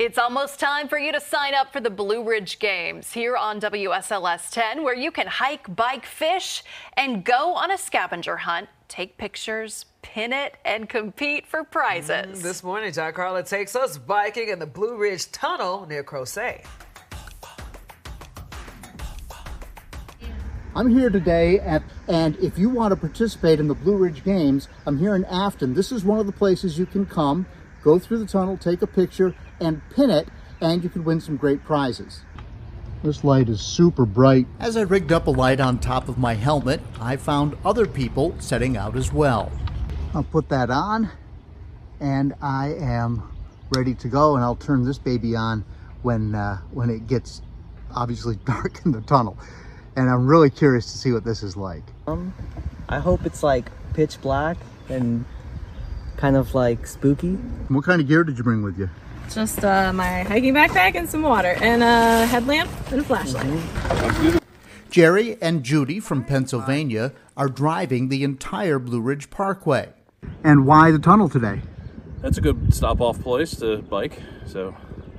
It's almost time for you to sign up for the Blue Ridge Games here on WSLS 10, where you can hike, bike, fish, and go on a scavenger hunt, take pictures, pin it, and compete for prizes. This morning, John Carlin takes us biking in the Blue Ridge Tunnel near Crozet. I'm here today and if you want to participate in the Blue Ridge Games, I'm here in Afton. This is one of the places you can come, go through the tunnel, take a picture, and pin it, and you can win some great prizes. This light is super bright. As I rigged up a light on top of my helmet, I found other people setting out as well. I'll put that on, and I am ready to go, and I'll turn this baby on when it gets obviously dark in the tunnel. And I'm really curious to see what this is like. I hope it's like pitch black and kind of like spooky. What kind of gear did you bring with you? Just my hiking backpack and some water and a headlamp and a flashlight. Jerry and Judy from Pennsylvania are driving the entire Blue Ridge Parkway. And why the tunnel today? That's a good stop-off place to bike, so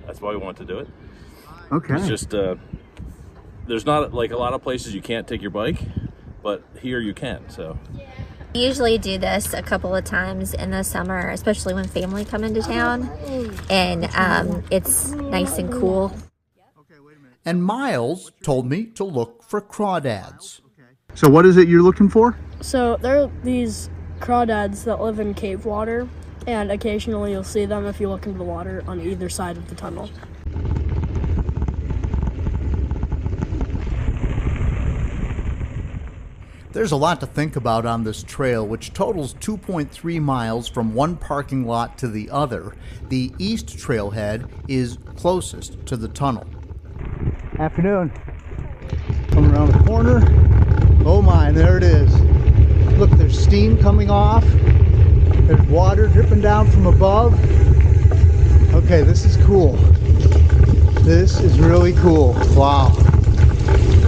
that's why we want to do it. Okay. It's just, there's not like a lot of places you can't take your bike, but here you can, so. We usually do this a couple of times in the summer, especially when family come into town, and it's nice and cool. And Miles told me to look for crawdads. So what is it you're looking for? So there are these crawdads that live in cave water, and occasionally you'll see them if you look into the water on either side of the tunnel. There's a lot to think about on this trail, which totals 2.3 miles from one parking lot to the other. The east trailhead is closest to the tunnel. Afternoon. Coming around the corner. Oh my, there it is. Look, there's steam coming off. There's water dripping down from above. Okay, this is cool. This is really cool. Wow.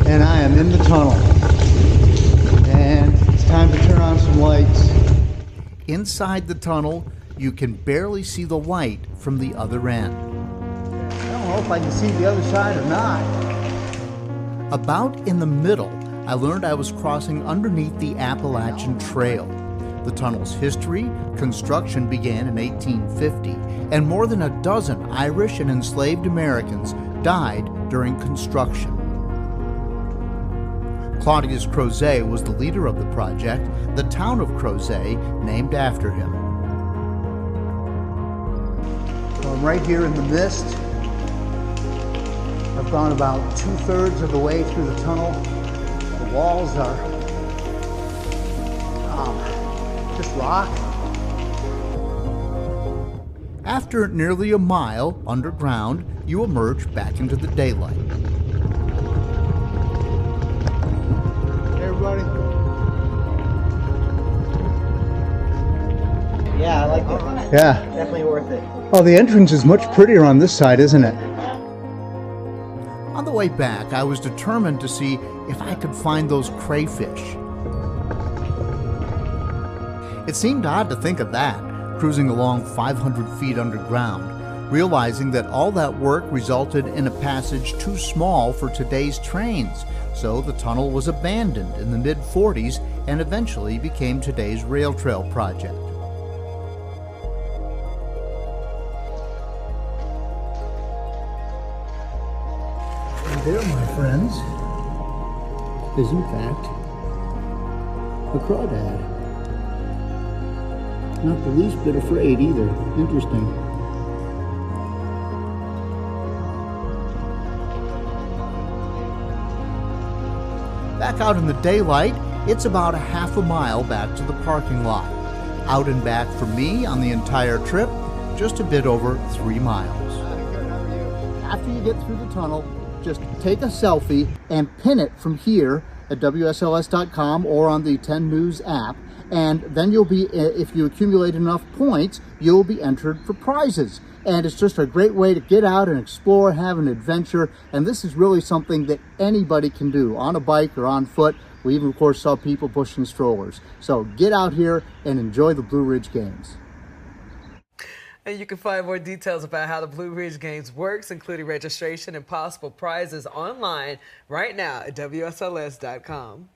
And I am in the tunnel. And it's time to turn on some lights. Inside the tunnel, you can barely see the light from the other end. I don't know if I can see the other side or not. About in the middle, I learned I was crossing underneath the Appalachian Trail. The tunnel's history, construction began in 1850, and more than a dozen Irish and enslaved Americans died during construction. Claudius Crozet was the leader of the project, the town of Crozet named after him. So I'm right here in the mist. I've gone about 2/3 of the way through the tunnel. The walls are just rock. After nearly a mile underground, you emerge back into the daylight. Yeah, I like it. Yeah. Definitely worth it. Oh, the entrance is much prettier on this side, isn't it? On the way back, I was determined to see if I could find those crayfish. It seemed odd to think of that, cruising along 500 feet underground, realizing that all that work resulted in a passage too small for today's trains, so the tunnel was abandoned in the mid-40s and eventually became today's rail trail project. And there, my friends, is in fact a crawdad. Not the least bit afraid either. Interesting. Back out in the daylight, it's about a half a mile back to the parking lot. Out and back for me on the entire trip, just a bit over 3 miles. After you get through the tunnel, just take a selfie and pin it from here at WSLS.com or on the 10 News app. And then you'll be, if you accumulate enough points, you'll be entered for prizes. And it's just a great way to get out and explore, have an adventure. And this is really something that anybody can do on a bike or on foot. We even, of course, saw people pushing strollers. So get out here and enjoy the Blue Ridge Games. And you can find more details about how the Blue Ridge Games works, including registration and possible prizes online right now at WSLS.com.